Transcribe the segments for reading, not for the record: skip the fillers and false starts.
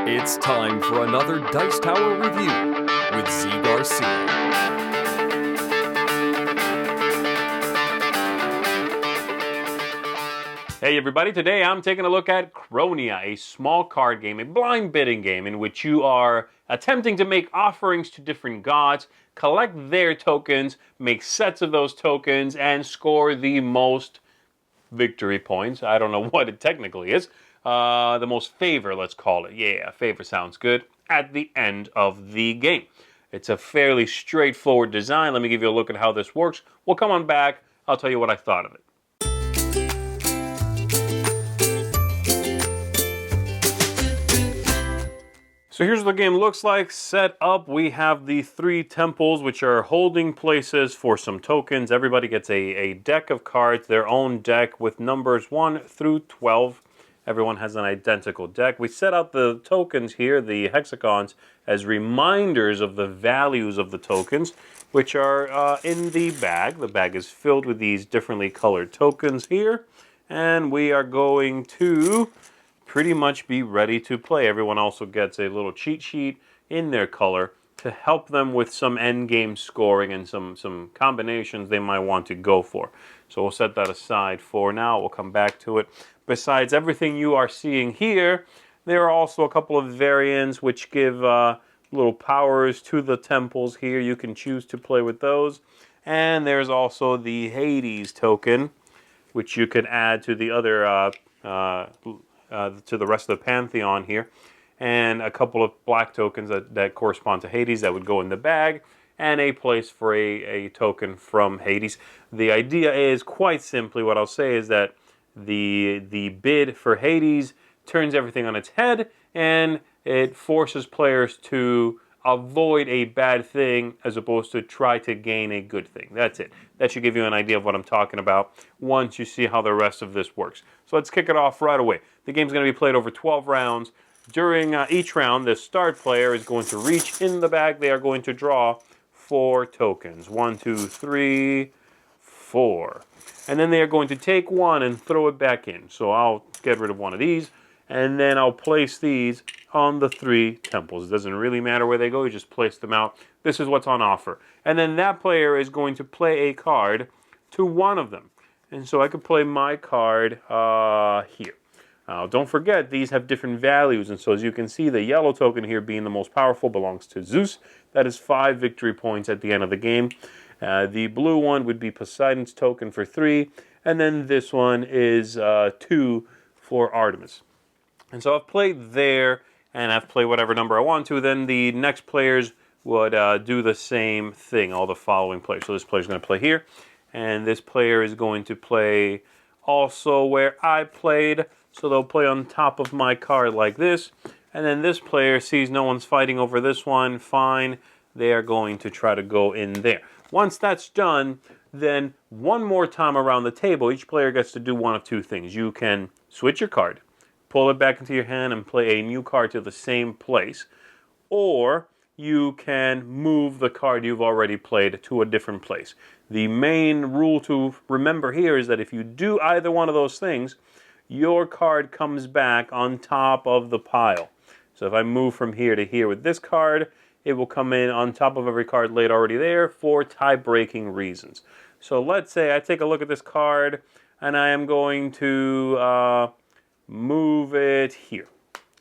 It's time for another Dice Tower review with Zee Garcia. Hey everybody, today I'm taking a look at Kronia, a small card game, a blind bidding game in which you are attempting to make offerings to different gods, collect their tokens, make sets of those tokens, and score the most victory points. I don't know what it technically is. The most favor, let's call it. Yeah, favor sounds good. At the end of the game. It's a fairly straightforward design. Let me give you a look at how this works. We'll come on back. I'll tell you what I thought of it. So here's what the game looks like. Set up, we have the 3 temples, which are holding places for some tokens. Everybody gets a deck of cards, their own deck with numbers 1 through 12. Everyone has an identical deck. We set out the tokens here, the hexagons, as reminders of the values of the tokens, which are in the bag. The bag is filled with these differently colored tokens here. And we are going to pretty much be ready to play. Everyone also gets a little cheat sheet in their color to help them with some end game scoring and some combinations they might want to go for. So we'll set that aside for now. We'll come back to it. Besides everything you are seeing here, there are also a couple of variants which give little powers to the temples here. You can choose to play with those. And there's also the Hades token, which you can add to the other to the rest of the Pantheon here, and a couple of black tokens that correspond to Hades that would go in the bag, and a place for a token from Hades. The idea is, quite simply, what I'll say is that the bid for Hades turns everything on its head, and it forces players to avoid a bad thing as opposed to try to gain a good thing. That's it. That should give you an idea of what I'm talking about once you see how the rest of this works. So let's kick it off right away. The game's going to be played over 12 rounds. During each round, the start player is going to reach in the bag. They are going to draw 4 tokens. 1, 2, 3, 4. And then they are going to take one and throw it back in. So I'll get rid of one of these, and then I'll place these on the 3 temples. It doesn't really matter where they go, you just place them out. This is what's on offer. And then that player is going to play a card to one of them. And so I could play my card here. Don't forget, these have different values, and so as you can see, the yellow token here, being the most powerful, belongs to Zeus. That is 5 victory points at the end of the game. The blue one would be Poseidon's token for 3, and then this one is 2 for Artemis. And so I've played there, and I've played whatever number I want to. Then the next players would do the same thing, all the following players. So this player's going to play here, and this player is going to play also where I played. So they'll play on top of my card like this. And then this player sees no one's fighting over this one. Fine. They are going to try to go in there. Once that's done, then one more time around the table, each player gets to do one of 2 things. You can switch your card, pull it back into your hand, and play a new card to the same place. Or you can move the card you've already played to a different place. The main rule to remember here is that if you do either one of those things, your card comes back on top of the pile. So if I move from here to here with this card, it will come in on top of every card laid already there for tie-breaking reasons. So let's say I take a look at this card, and I am going to move it here,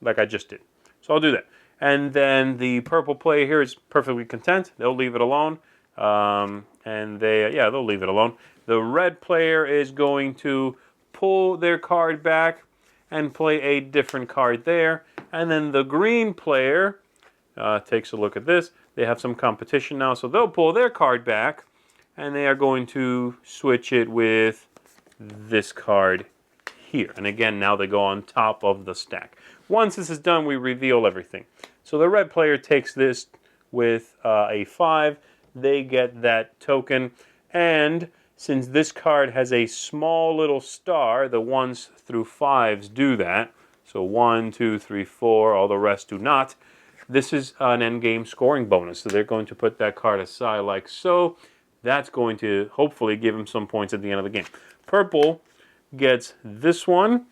like I just did. So I'll do that. And then the purple player here is perfectly content. They'll leave it alone. They'll leave it alone. The red player is going to pull their card back and play a different card there. And then the green player takes a look at this. They have some competition now, so they'll pull their card back, and they are going to switch it with this card here. And again, now they go on top of the stack. Once this is done, we reveal everything. So the red player takes this with a 5. They get that token, and since this card has a small little star, the 1s through 5s do that. So 1, 2, 3, 4, all the rest do not. This is an endgame scoring bonus. So they're going to put that card aside like so. That's going to hopefully give him some points at the end of the game. Purple gets this one,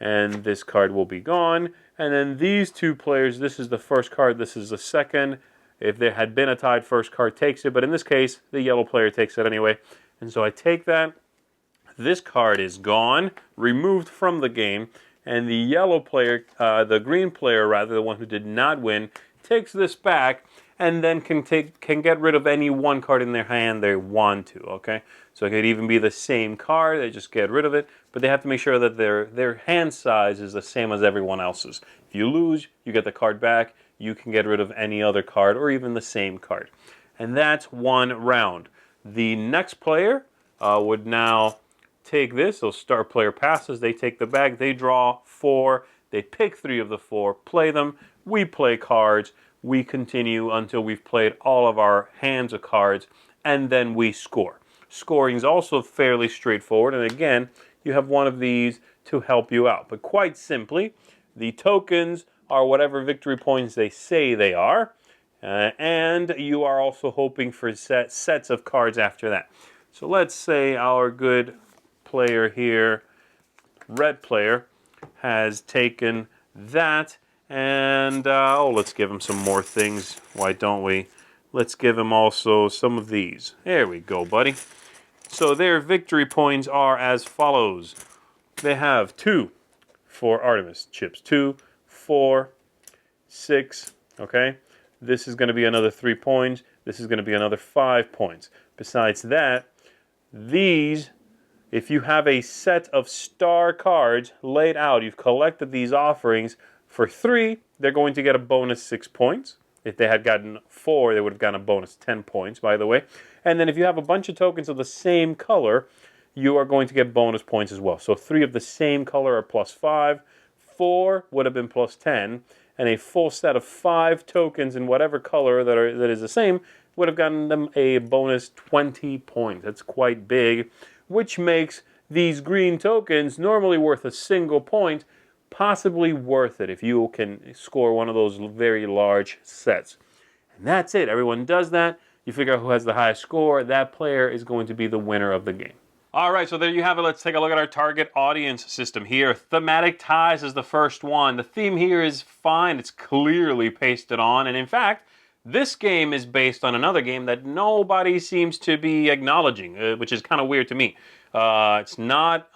and this card will be gone. And then these two players, this is the first card, this is the second. If there had been a tied first card takes it, but in this case, the yellow player takes it anyway. And so I take that. This card is gone, removed from the game, and the yellow player, the green player rather, the one who did not win, takes this back and then can get rid of any one card in their hand they want to, okay? So it could even be the same card, they just get rid of it, but they have to make sure that their hand size is the same as everyone else's. If you lose, you get the card back, you can get rid of any other card or even the same card. And that's one round. The next player would now take this, so star player passes, they take the bag, they draw 4, they pick 3 of the 4, play them, we play cards, we continue until we've played all of our hands of cards, and then we score. Scoring is also fairly straightforward, and again, you have one of these to help you out. But quite simply, the tokens are whatever victory points they say they are, and you are also hoping for sets of cards after that. So let's say our good player here, red player, has taken that, and let's give him some more things. Why don't we? Let's give him also some of these. There we go, buddy. So their victory points are as follows. They have 2 for Artemis chips. 2, 4, 6, okay? This is going to be another 3 points. This is going to be another 5 points. Besides that, these, if you have a set of star cards laid out, you've collected these offerings, for 3, they're going to get a bonus 6 points. If they had gotten 4, they would have gotten a bonus 10 points, by the way. And then if you have a bunch of tokens of the same color, you are going to get bonus points as well. So 3 of the same color are plus 5. 4 would have been plus 10. And a full set of 5 tokens in whatever color that is the same would have gotten them a bonus 20 points. That's quite big, which makes these green tokens normally worth a single point, possibly worth it if you can score one of those very large sets. And that's it. Everyone does that. You figure out who has the highest score. That player is going to be the winner of the game. All right, so there you have it. Let's take a look at our target audience system here. Thematic ties is the first one. The theme here is fine. It's clearly pasted on. And in fact, this game is based on another game that nobody seems to be acknowledging, which is kind of weird to me. It's not,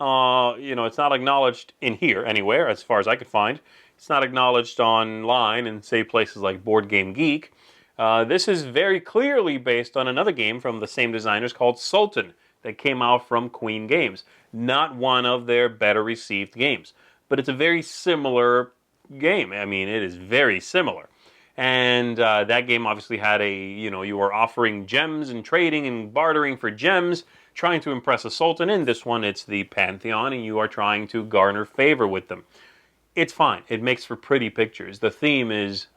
it's not acknowledged in here anywhere, as far as I could find. It's not acknowledged online in, say, places like Board Game Geek. This is very clearly based on another game from the same designers called Sultan that came out from Queen Games. Not one of their better received games, but it's a very similar game. I mean, it is very similar. And that game obviously had you were offering gems and trading and bartering for gems, trying to impress a sultan. In this one, it's the Pantheon, and you are trying to garner favor with them. It's fine. It makes for pretty pictures. The theme is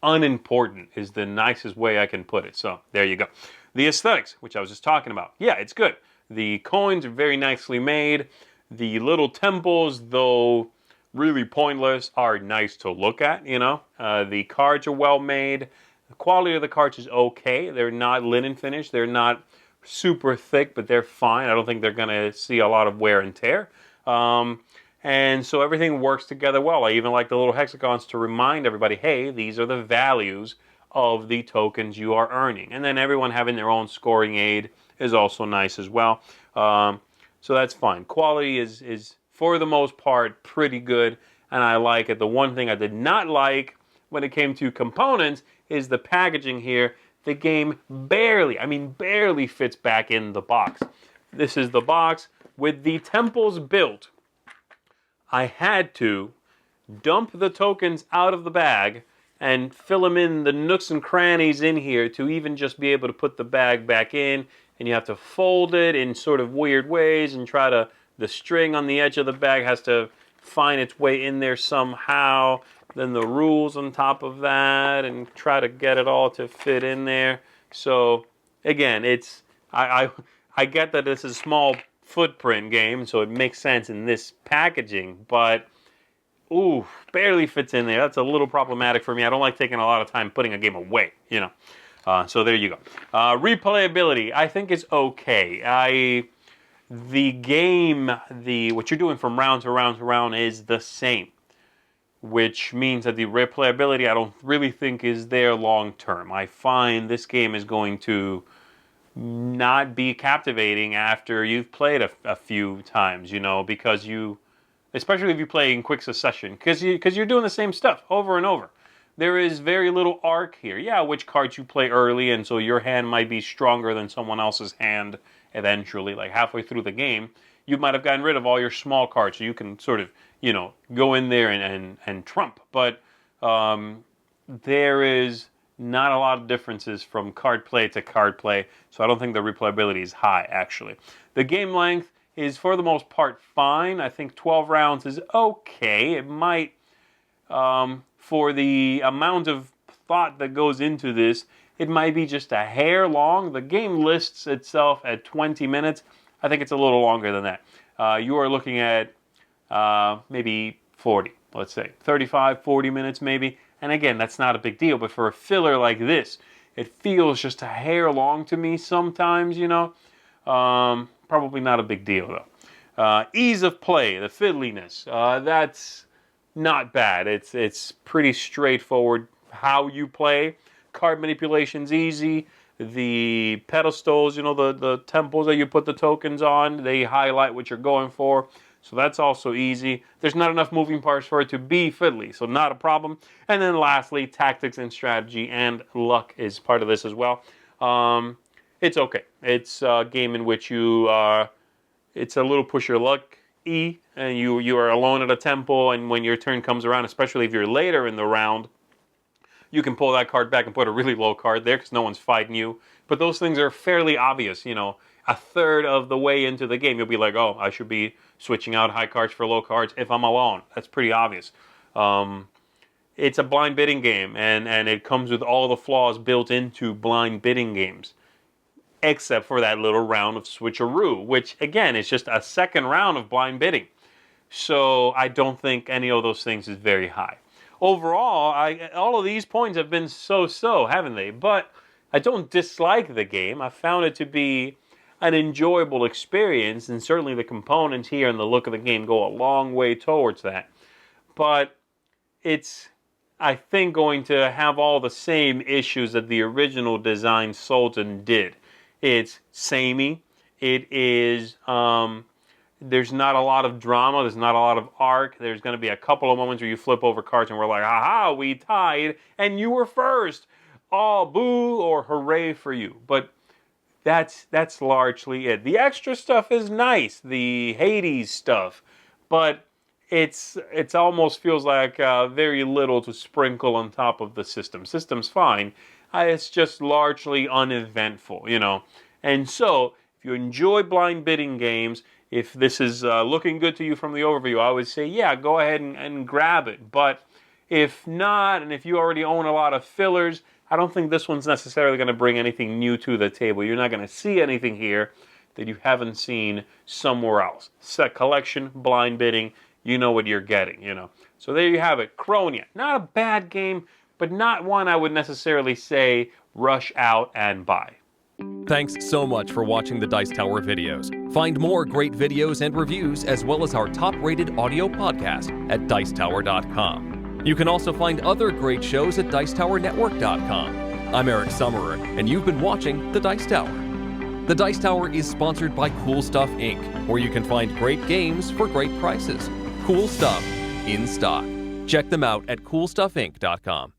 unimportant, is the nicest way I can put it. So there you go. The aesthetics, which I was just talking about. Yeah, it's good. The coins are very nicely made. The little temples, though really pointless, are nice to look at, The cards are well made. The quality of the cards is okay. They're not linen finished. They're not super thick, but they're fine. I don't think they're going to see a lot of wear and tear. And so everything works together well. I even like the little hexagons to remind everybody, hey, these are the values of the tokens you are earning. And then everyone having their own scoring aid is also nice as well. So that's fine. Quality is for the most part, pretty good, and I like it. The one thing I did not like when it came to components is the packaging here. The game barely fits back in the box. This is the box with the temples built. I had to dump the tokens out of the bag and fill them in the nooks and crannies in here to even just be able to put the bag back in, and you have to fold it in sort of weird ways and try to. The string on the edge of the bag has to find its way in there somehow. Then the rules on top of that, and try to get it all to fit in there. So again, I get that this is a small footprint game, so it makes sense in this packaging. But barely fits in there. That's a little problematic for me. I don't like taking a lot of time putting a game away. So there you go. Replayability, I think, is okay. The game, what you're doing from round to round to round is the same, which means that the replayability I don't really think is there long term. I find this game is going to not be captivating after you've played a few times, because especially if you play in quick succession, because you're doing the same stuff over and over. There is very little arc here. Yeah, which cards you play early, and so your hand might be stronger than someone else's hand eventually, like halfway through the game. You might have gotten rid of all your small cards, so you can sort of, go in there and trump. But there is not a lot of differences from card play to card play, so I don't think the replayability is high, actually. The game length is, for the most part, fine. I think 12 rounds is okay. It might, for the amount of thought that goes into this, it might be just a hair long. The game lists itself at 20 minutes. I think it's a little longer than that. You are looking at maybe 40, let's say. 35, 40 minutes maybe. And again, that's not a big deal. But for a filler like this, it feels just a hair long to me sometimes, Probably not a big deal, though. Ease of play, the fiddliness, that's not bad. It's pretty straightforward how you play. Card manipulation's easy. The pedestals, the temples that you put the tokens on, they highlight what you're going for. So that's also easy. There's not enough moving parts for it to be fiddly, so not a problem. And then lastly, tactics and strategy and luck is part of this as well. It's okay. It's a game in which it's a little push your luck and you are alone at a temple, and when your turn comes around, especially if you're later in the round, you can pull that card back and put a really low card there because no one's fighting you. But those things are fairly obvious, A third of the way into the game, you'll be like, oh, I should be switching out high cards for low cards if I'm alone. That's pretty obvious. It's a blind bidding game, and it comes with all the flaws built into blind bidding games, except for that little round of switcheroo, which, again, is just a second round of blind bidding. So I don't think any of those things is very high. Overall, all of these points have been so-so, haven't they? But I don't dislike the game. I found it to be an enjoyable experience, and certainly the components here and the look of the game go a long way towards that. But it's, I think, going to have all the same issues that the original design Sultan did. It's samey. It is, there's not a lot of drama. There's not a lot of arc. There's going to be a couple of moments where you flip over cards and we're like, aha, we tied, and you were first. Oh, boo, or hooray for you. But that's largely it. The extra stuff is nice, the Hades stuff, but it's almost feels like very little to sprinkle on top of the system. System's fine. It's just largely uneventful, And so, if you enjoy blind bidding games, if this is looking good to you from the overview, I would say, yeah, go ahead and grab it. But if not, and if you already own a lot of fillers, I don't think this one's necessarily going to bring anything new to the table. You're not going to see anything here that you haven't seen somewhere else. Set collection, blind bidding, you know what you're getting, So there you have it, Kronia. Not a bad game, but not one I would necessarily say rush out and buy. Thanks so much for watching the Dice Tower videos. Find more great videos and reviews, as well as our top-rated audio podcast at Dicetower.com. You can also find other great shows at DicetowerNetwork.com. I'm Eric Summerer, and you've been watching The Dice Tower. The Dice Tower is sponsored by Cool Stuff Inc., where you can find great games for great prices. Cool stuff in stock. Check them out at CoolStuffInc.com.